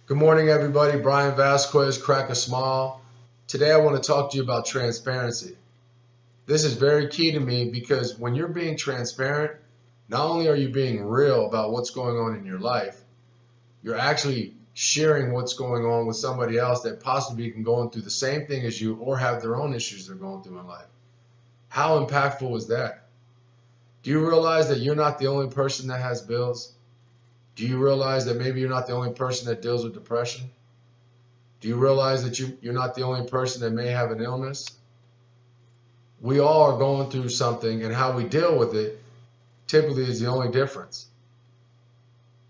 Good morning, everybody. Brian Vasquez, Crack a Smile. Today, I want to talk to you about transparency. This is very key to me because when you're being transparent, not only are you being real about what's going on in your life, you're actually sharing what's going on with somebody else that possibly can go through the same thing as you or have their own issues they're going through in life. How impactful is that? Do you realize that you're not the only person that has bills? Do you realize that maybe you're not the only person that deals with depression? Do you realize that you're not the only person that may have an illness? We all are going through something, and how we deal with it typically is the only difference.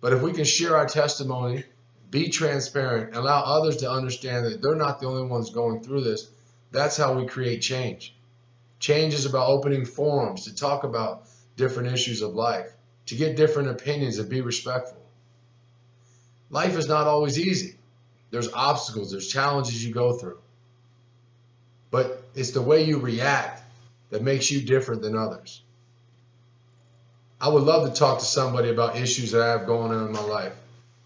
But if we can share our testimony, be transparent, and allow others to understand that they're not the only ones going through this, that's how we create change. Change is about opening forums to talk about different issues of life, to get different opinions and be respectful. Life is not always easy. There's obstacles, there's challenges you go through. But it's the way you react that makes you different than others. I would love to talk to somebody about issues that I have going on in my life.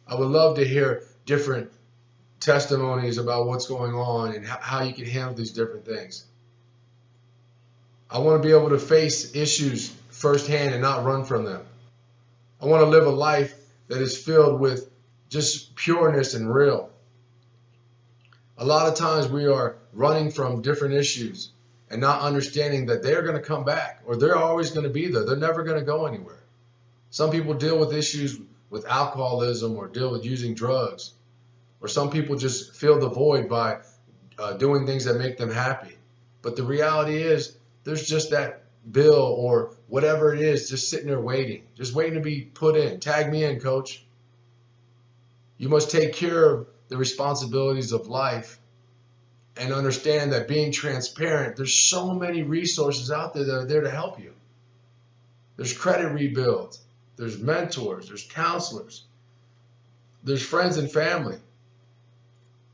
I would love to hear different testimonies about what's going on and how you can handle these different things. I want to be able to face issues firsthand and not run from them. I want to live a life that is filled with just pureness and real. A lot of times we are running from different issues and not understanding that they're going to come back, or they're always going to be there. They're never going to go anywhere. Some people deal with issues with alcoholism or deal with using drugs, or some people just fill the void by doing things that make them happy. But the reality is there's just that bill or whatever it is just sitting there waiting to be put in. Tag me in, coach. You must take care of the responsibilities of life and understand that being transparent, there's so many resources out there that are there to help you. There's credit rebuilds, there's mentors, there's counselors, there's friends and family.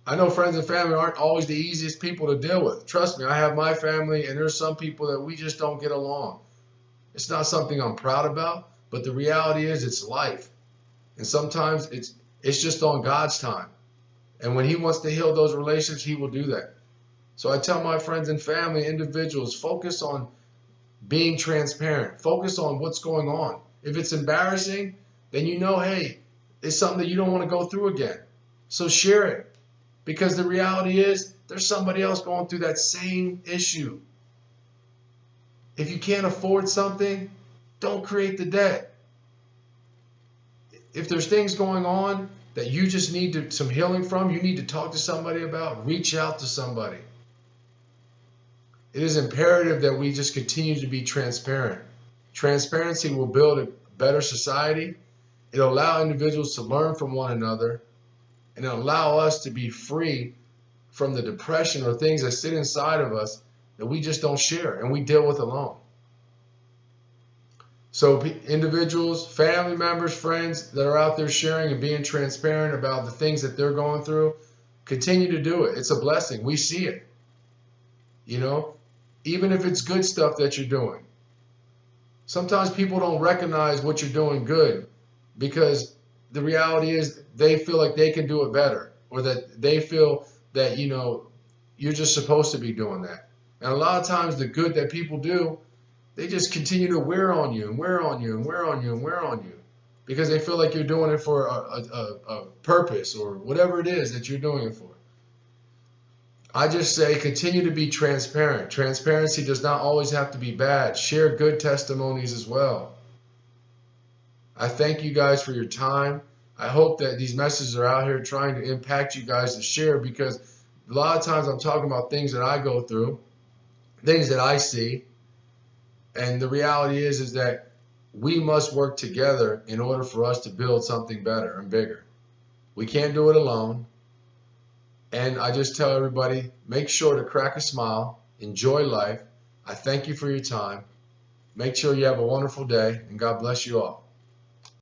I know friends and family aren't always the easiest people to deal with. Trust me, I have my family, and there's some people that we just don't get along. It's not something I'm proud about, but the reality is it's life. And sometimes it's just on God's time. And when He wants to heal those relationships, He will do that. So I tell my friends and family, individuals, focus on being transparent. Focus on what's going on. If it's embarrassing, then you know, hey, it's something that you don't want to go through again. So share it. Because the reality is there's somebody else going through that same issue. If you can't afford something, don't create the debt. If there's things going on that you just need some healing from, you need to talk to somebody about, reach out to somebody. It is imperative that we just continue to be transparent. Transparency will build a better society. It'll allow individuals to learn from one another, and it'll allow us to be free from the depression or things that sit inside of us that we just don't share and we deal with alone. So individuals, family members, friends that are out there sharing and being transparent about the things that they're going through, continue to do it. It's a blessing. We see it. You know, even if it's good stuff that you're doing. Sometimes people don't recognize what you're doing good because the reality is they feel like they can do it better, or that they feel that, you know, you're just supposed to be doing that. And a lot of times the good that people do, they just continue to wear on you and wear on you and wear on you and wear on you because they feel like you're doing it for a purpose or whatever it is that you're doing it for. I just say continue to be transparent. Transparency does not always have to be bad. Share good testimonies as well. I thank you guys for your time. I hope that these messages are out here trying to impact you guys to share, because a lot of times I'm talking about things that I go through, things that I see. And the reality is that we must work together in order for us to build something better and bigger. We can't do it alone. And I just tell everybody, make sure to crack a smile, enjoy life. I thank you for your time. Make sure you have a wonderful day, and God bless you all.